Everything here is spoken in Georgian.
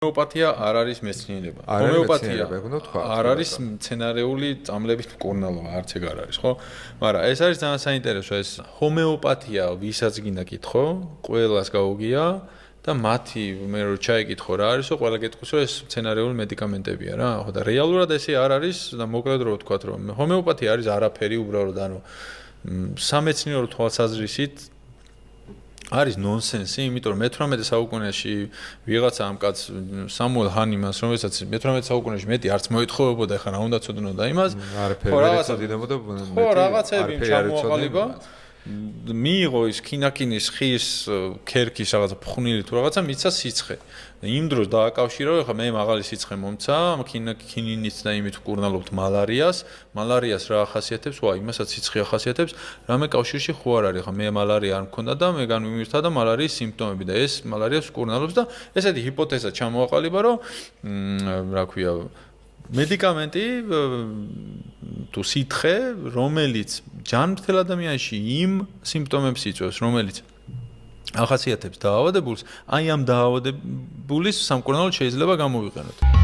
ჰომეოპათია არ არის მეცნიერება. ჰომეოპათია არ არის მცენარეული წამლებით მკურნალობა, არც ეგ არ არის, ხო? მაგრამ ეს არის ძალიან საინტერესო, ეს ჰომეოპათია ვისაც გინდა კითხო, ყველას გაუგია და მათი მე რო ჩაიკითხო რა არისო, ყველა კითხვის რომ ეს მცენარეული მედიკამენტებია რა, ხო და რეალურად ესე არ არის და მოკლედ რო ვთქვათ რომ ჰომეოპათია არის არაფერი უბრალოდ ანუ სამეცნიერო თვალსაზრისით არის ნონსენსი, იმიტომ რომ მე-18 საუკუნეში ვიღაცა ამ კაც სამუელ ჰანიმანს, რომელსაც მე-18 საუკუნეში მეტი არც მოითხოვებოდა, ეხლა რა უნდა ცოდნოდა იმას. ხო, რაღაცებინებოდა ხო, რაღაცები ჩამოაყალიბა. მიიღო ის ქინაკინის ხის ქერქის რაღაცა ფხვნილი თუ რაღაცა მიცა სიცხე. იმ დროს დააკავშირო, ეხლა მე მაღალი სიცხე მომცა, ქინინით და იმით ვკურნალობთ მალარიას. მალარიას რა ახასიათებს? ვა, იმასაც სიცხე ახასიათებს. რამე კავშირში ხო არ არის, ეხლა მე მალარია არ მქონდა და მე განვიმირთა და მალარიის სიმპტომები და ეს მალარიას ვკურნალობს და ესეთი ჰიპოთეზა ჩამოაყალიბა, რომ რა ქვია მედიკამენტი თუ სითხე, რომელიც ჯანმრთელ ადამიანში იმ სიმპტომებს იწვევს, რომელიც ახასიათებს დაავადებულს, აი ამ დაავადებულის სამკურნალოდ შეიძლება გამოვიყენოთ.